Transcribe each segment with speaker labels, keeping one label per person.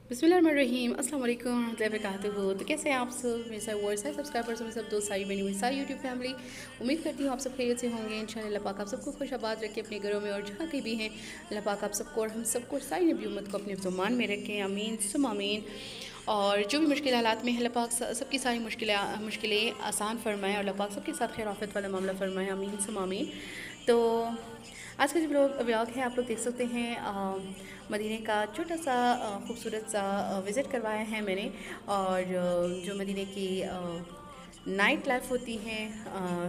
Speaker 1: बिस्मिल्लाहिर्रहमानिर्रहीम अस्सलाम वालेकुम रहमतुल्लाहि व बरकातुहू। तो कैसे हैं आप सब, मेरे सारे व्यूअर्स हैं, सब्सक्राइबर्स मेरे सब दोस्त, सारी बनी हुई सारी यूट्यूब फैमिली। उम्मीद करती हूँ आप सब खैरियत से होंगे। इंशाअल्लाह अल्लाह पाक आप सबको खुश आबाद रखे अपने घरों में, और जहाँ कहीं भी हैं अल्लाह पाक आप सबको और हम सबको सारी नबी उम्मत को अपने ज़ुबान में रखें, आमीन सुम आमीन। और जो भी मुश्किल हालात में है अल्लाह पाक सबकी सारी मुश्किलें आसान फरमाएँ, और अल्लाह पाक सबके साथ खैर आफियत वाला मामला फरमाएँ, आमीन सुम आमीन। तो आज का जो व्लॉग है आप लोग देख सकते हैं, मदीने का छोटा सा खूबसूरत सा विज़िट करवाया है मैंने। और जो मदीने की नाइट लाइफ होती है,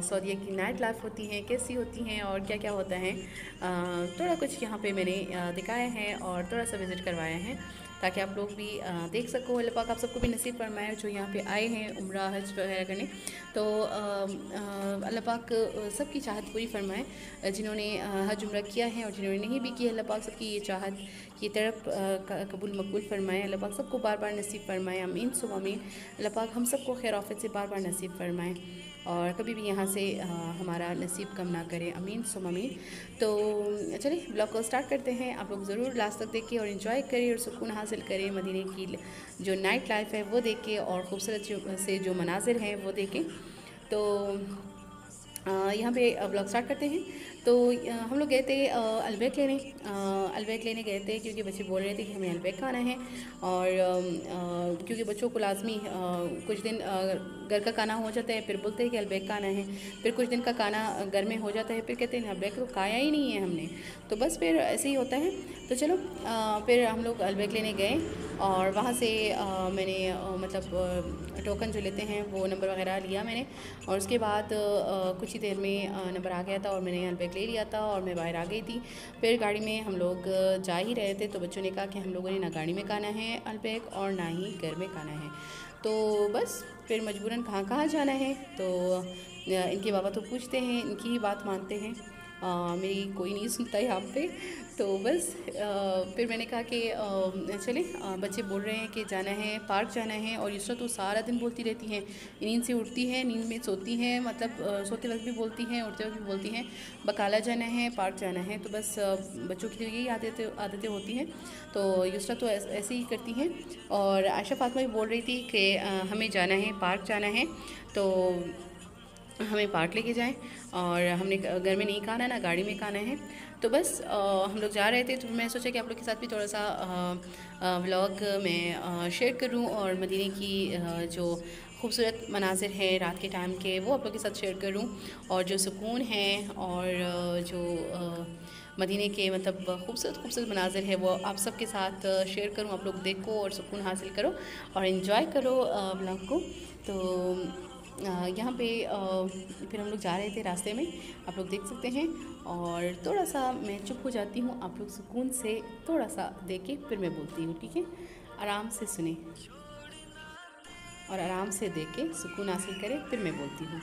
Speaker 1: सऊदीया की नाइट लाइफ होती हैं, कैसी होती हैं और क्या क्या होता है, थोड़ा कुछ यहाँ पे मैंने दिखाया है और थोड़ा सा विज़िट करवाया है, ताकि आप लोग भी देख सको। अल्लाह पाक आप सबको भी नसीब फरमाए जो यहाँ पे आए हैं उम्रा हज वगैरह करने। तो अल्लाह पाक सबकी चाहत पूरी फरमाए, जिन्होंने हज उम्रा किया है और जिन्होंने नहीं भी किया, अल्लाह पाक सबकी ये चाहत की तरफ कबूल मकबूल फरमाए। अल्लाह पाक सबको बार बार नसीब फरमाए, आमीन सुम आमीन। अल्लाह पाक हम सबको खैर आफियत से बार बार नसीब फरमाए और कभी भी यहाँ से हमारा नसीब कम ना करे, अमीन सुम अमीन। तो चलिए ब्लॉग को स्टार्ट करते हैं। आप लोग ज़रूर लास्ट तक देखिए और इन्जॉय करें और सुकून हासिल करें मदीने की जो नाइट लाइफ है वो देख के, और ख़ूबसूरत से जो मनाजिर हैं वो देखें। तो यहाँ पे ब्लॉग स्टार्ट करते हैं। तो हम लोग गए थे अलबैक लेने गए थे, क्योंकि बच्चे बोल रहे थे कि हमें अलबैक खाना है। और क्योंकि बच्चों को लाजमी कुछ दिन घर का खाना हो जाता है, फिर बोलते हैं कि अलबैक खाना है, फिर कुछ दिन का खाना घर में हो जाता है, फिर कहते हैं अलबैक तो खाया ही नहीं है हमने। तो बस फिर ऐसे ही होता है। तो चलो फिर हम लोग अलबैक लेने गए, और वहाँ से मैंने मतलब टोकन जो लेते हैं वो नंबर वगैरह लिया मैंने, और उसके बाद कुछ ही देर में नंबर आ गया था और मैंने अलबैक ले लिया था और मैं बाहर आ गई थी। फिर गाड़ी में हम लोग जा ही रहे थे, तो बच्चों ने कहा कि हम लोगों ने ना गाड़ी में खाना है अलबैक और ना ही घर में खाना है। तो बस फिर मजबूरन कहाँ कहाँ जाना है। तो इनके बाबा तो पूछते हैं, इनकी ही बात मानते हैं, मेरी कोई नहीं सुनता यहाँ पे। तो बस फिर मैंने कहा कि चले, बच्चे बोल रहे हैं कि जाना है, पार्क जाना है। और यूसरा तो सारा दिन बोलती रहती हैं, नींद से उठती है, नींद में सोती हैं, मतलब सोते वक्त भी बोलती हैं, उठते वक्त भी बोलती हैं बकाला जाना है, पार्क जाना है। तो बस बच्चों की तो यही आदतें होती हैं। तो यूसरा तो ऐसे ही करती हैं। और आयशा फातिमा भी बोल रही थी कि हमें जाना है, पार्क जाना है, तो हमें पार्क लेके जाएं, और हमने घर में नहीं खाना, ना गाड़ी में खाना है। तो बस हम लोग जा रहे थे, तो मैं सोचा कि आप लोग के साथ भी थोड़ा सा व्लॉग मैं शेयर करूं, और मदीने की जो खूबसूरत मनाजिर है रात के टाइम के वो आप लोग के साथ शेयर करूं, और जो सुकून है और जो मदीने के मतलब खूबसूरत मनाजिर है वो आप सबके साथ शेयर करूं। आप लोग देखो और सुकून हासिल करो और इन्जॉय करो व्लॉग को। तो यहाँ पे फिर हम लोग जा रहे थे, रास्ते में आप लोग देख सकते हैं। और थोड़ा सा मैं चुप हो जाती हूँ, आप लोग सुकून से थोड़ा सा देख के फिर मैं बोलती हूँ, ठीक है? आराम से सुने और आराम से देख के सुकून हासिल करें, फिर मैं बोलती हूँ।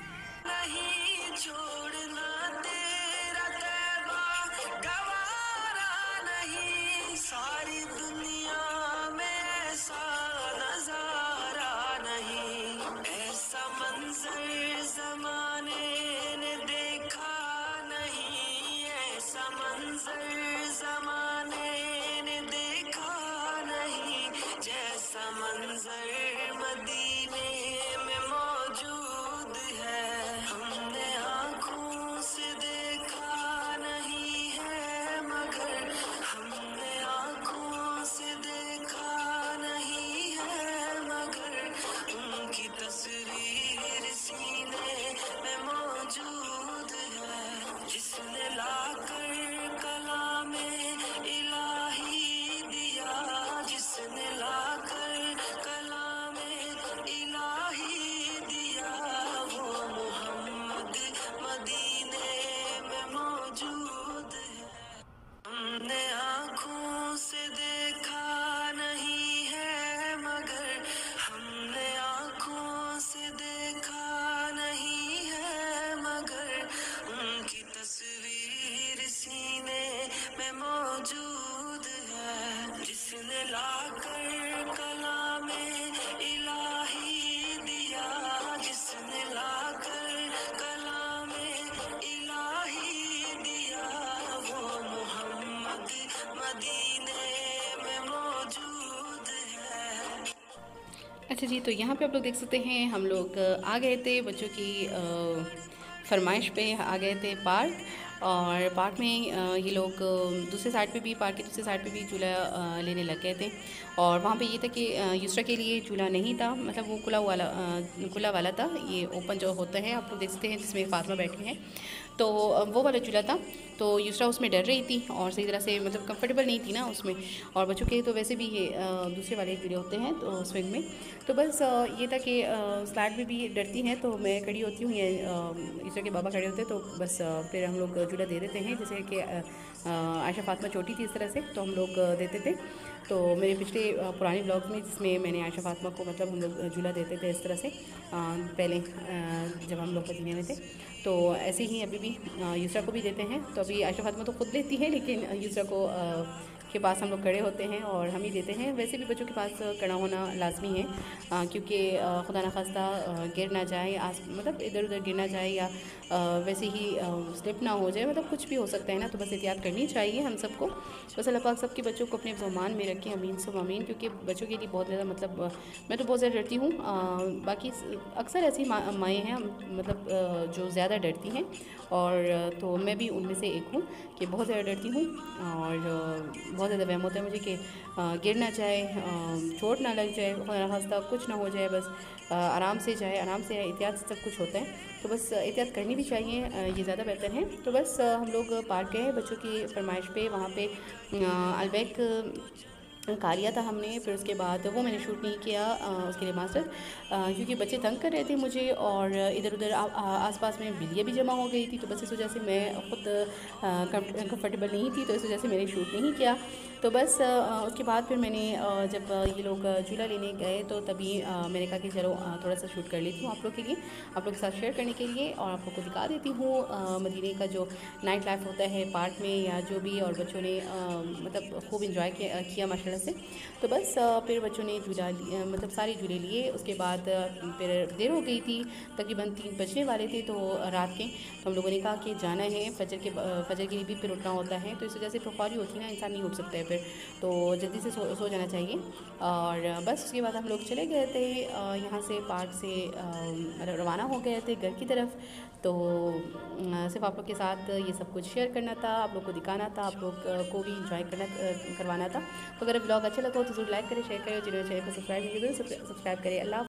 Speaker 1: अच्छा जी, तो यहाँ पे आप लोग देख सकते हैं हम लोग आ गए थे बच्चों की फरमाइश पे आ गए थे पार्क। और पार्क में ये लोग दूसरे साइड पे भी, पार्क की दूसरी साइड पे भी झूला लेने लग गए थे। और वहाँ पे ये था कि युसरा के लिए झूला नहीं था, मतलब वो खुला वाला था। ये ओपन जो होता है आप लोग देख सकते हैं जिसमें फातिमा बैठी हैं, तो वो वाला झूला था। तो युसरा उसमें डर रही थी और सही तरह से मतलब कंफर्टेबल नहीं थी ना उसमें। और बच्चों के तो वैसे भी ये दूसरे वाले झूले होते हैं तो स्विंग में। तो बस ये था कि स्लाइड में भी डरती हैं, तो मैं खड़ी होती हूँ या युसरा के बाबा खड़े होते हैं, तो बस फिर हम लोग झूला दे देते हैं। जैसे कि आयशा फातिमा छोटी थी इस तरह से, तो हम लोग देते थे। तो मेरे पिछले पुराने ब्लॉग में जिसमें मैंने आयशा फातिमा को मतलब हम लोग झूला देते थे इस तरह से पहले जब हम लोग मदीने में थे। तो ऐसे ही अभी भी युसरा को भी देते हैं। तो अभी आयशा फातिमा तो खुद लेती है, लेकिन युसरा को के पास हम लोग खड़े होते हैं और हम ही देते हैं। वैसे भी बच्चों के पास खड़ा होना लाजमी है, क्योंकि खुदा न खास्ता गिर ना जाए, मतलब इधर उधर गिर ना जाए, या वैसे ही स्लिप ना हो जाए, मतलब कुछ भी हो सकता है ना। तो बस एहतियात करनी चाहिए हम सबको। बस अल्लाह पाक सबके बच्चों को अपने ज़मान में रखें, अमीन सब अमीन। क्योंकि बच्चों के लिए बहुत ज़्यादा मतलब मैं तो बहुत ज़्यादा डरती हूँ। बाकी अक्सर ऐसी माएँ हैं मतलब जो ज़्यादा डरती हैं, और तो मैं भी उनमें से एक हूँ कि बहुत ज़्यादा डरती हूँ। और बहुत ज़्यादा वहम होता है मुझे कि गिर ना जाए, चोट ना लग जाए, खुदा ना खास्ता कुछ ना हो जाए। बस आराम से जाए, आराम से एहतियात से सब कुछ होता है। तो बस एहतियात करनी भी चाहिए, ये ज़्यादा बेहतर है। तो बस हम लोग पार्क गए बच्चों की फरमाइश पे। वहाँ पे अलबैक कारिया था हमने, फिर उसके बाद वो मैंने शूट नहीं किया उसके लिए मास्टर, क्योंकि बच्चे तंग कर रहे थे मुझे, और इधर उधर आसपास में बिल्लियाँ भी जमा हो गई थी। तो बस इस वजह से मैं ख़ुद कंफर्टेबल नहीं थी, तो इस वजह से मैंने शूट नहीं किया। तो बस उसके बाद फिर मैंने जब ये लोग झूला लेने गए, तो तभी मैंने कहा कि चलो थोड़ा सा शूट कर लेती हूँ आप लोग के लिए, आप लोग के साथ शेयर करने के लिए, और आप लोग को दिखा देती हूँ मदीने का जो नाइट लाइफ होता है पार्क में या जो भी। और बच्चों ने मतलब खूब इंजॉय किया माशाल्लाह से। तो बस फिर बच्चों ने झूला मतलब सारे झूले लिए। उसके बाद फिर देर हो गई थी, तकरीबन 3 बजने वाले थे तो रात के। तो हम लोगों ने कहा कि जाना है, फजर के लिए भी फिर उठना होता है। तो इस वजह से प्रोफारी होती है ना, इंसान नहीं उठ सकता है फिर, तो जल्दी से सो जाना चाहिए। और बस उसके बाद हम लोग चले गए थे यहाँ से, पार्क से रवाना हो गए थे घर की तरफ। तो सिर्फ आप लोग के साथ ये सब कुछ शेयर करना था, आप लोग को दिखाना था, आप लोग को भी इंजॉय करवाना था। तो अगर ब्लॉग अच्छा लगा हो तो ज़रूर लाइक करें, शेयर करें, जिन्होंने चैनल को सब्सक्राइब नहीं किया तो सब्सक्राइब करें। अल्लाह।